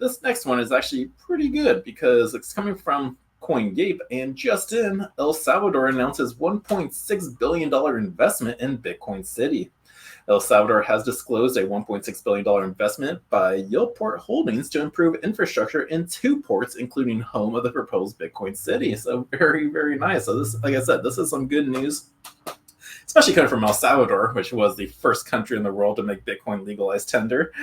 this next one is actually pretty good because it's coming from CoinGape, and just in, El Salvador announces $1.6 billion investment in Bitcoin City. El Salvador has disclosed a $1.6 billion investment by Yieldport Holdings to improve infrastructure in 2 ports, including home of the proposed Bitcoin City. So very, very nice. So this, like I said, this is some good news, especially coming from El Salvador, which was the first country in the world to make Bitcoin legalized tender.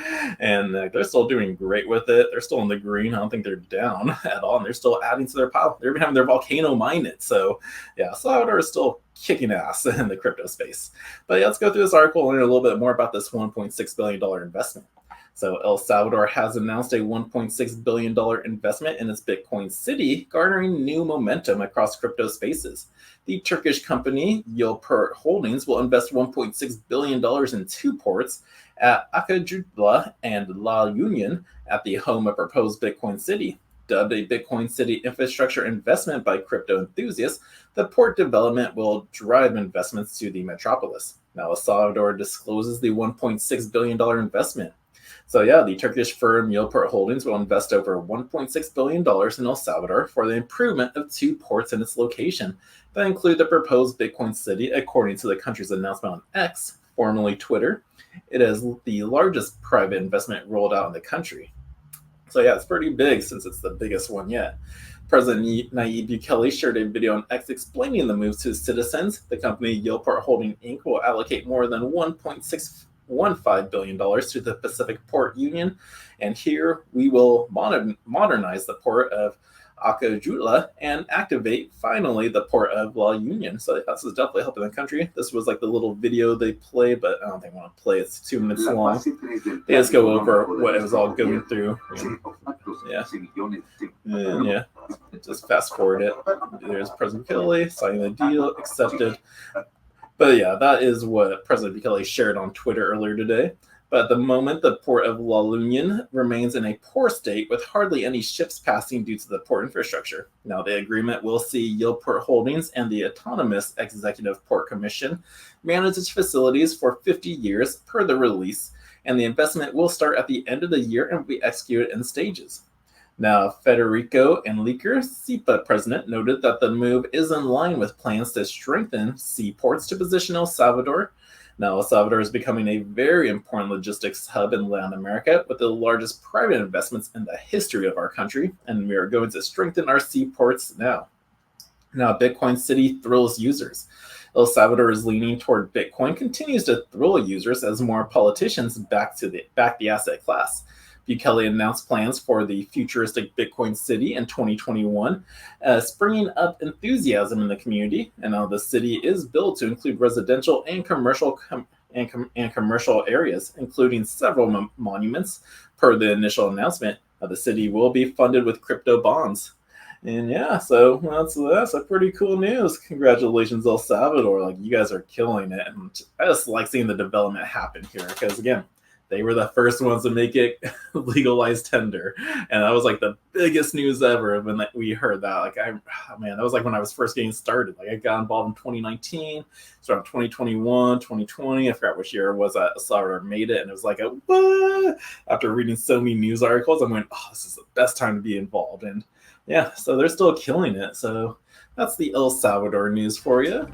And they're still doing great with it. They're still in the green. I don't think they're down at all. And they're still adding to their pile. They're even having their volcano mine it. So yeah, El Salvador is still kicking ass in the crypto space. But yeah, let's go through this article and learn a little bit more about this $1.6 billion investment. So El Salvador has announced a $1.6 billion investment in its Bitcoin City, garnering new momentum across crypto spaces. The Turkish company Yieldport Holdings will invest $1.6 billion in 2 ports at Acajutla and La Union at the home of proposed Bitcoin City. Dubbed a Bitcoin City infrastructure investment by crypto enthusiasts, the port development will drive investments to the metropolis. Now, El Salvador discloses the $1.6 billion investment. So yeah, the Turkish firm Yieldport Holdings will invest over $1.6 billion in El Salvador for the improvement of 2 ports in its location that include the proposed Bitcoin City, according to the country's announcement on X, formerly Twitter. It is the largest private investment rolled out in the country. So yeah, it's pretty big since it's the biggest one yet. President Nayib Bukele shared a video on X explaining the moves to his citizens. The company Yieldport Holding Inc. will allocate more than $1.615 billion to the Pacific Port Union, and here we will modernize the port of Acajutla and activate finally the port of La Union. So this is definitely helping the country. This was like the little video they play, but I don't think I want to play. It's 2 minutes long. They just go over what it was all going through. Yeah. And yeah. Just fast forward it. There's President Bukele signing the deal, accepted. But yeah, that is what President Bukele shared on Twitter earlier today. But at the moment, the port of La Union remains in a poor state with hardly any ships passing due to the port infrastructure. Now, the agreement will see Yieldport Holdings and the Autonomous Executive Port Commission manage its facilities for 50 years per the release, and the investment will start at the end of the year and will be executed in stages. Now, Federico Enrique, SEPA president, noted that the move is in line with plans to strengthen seaports to position El Salvador. Now, El Salvador is becoming a very important logistics hub in Latin America with the largest private investments in the history of our country, and we are going to strengthen our seaports now. Now, Bitcoin City thrills users. El Salvador is leaning toward Bitcoin, continues to thrill users as more politicians back the asset class. Bukele announced plans for the futuristic Bitcoin City in 2021, springing up enthusiasm in the community. And now the city is built to include residential and commercial commercial areas, including several monuments. Per the initial announcement, the city will be funded with crypto bonds. And yeah, so that's a pretty cool news. Congratulations, El Salvador! Like, you guys are killing it, and I just like seeing the development happen here because, again, they were the first ones to make it legalized tender, and that was like the biggest news ever when we heard that. Like, that was like when I was first getting started. Like, I got involved in 2019, so around 2021, 2020. I forgot which year it was that El Salvador made it, and it was like what? After reading so many news articles, I'm going, oh, this is the best time to be involved. And yeah, so they're still killing it. So that's the El Salvador news for you.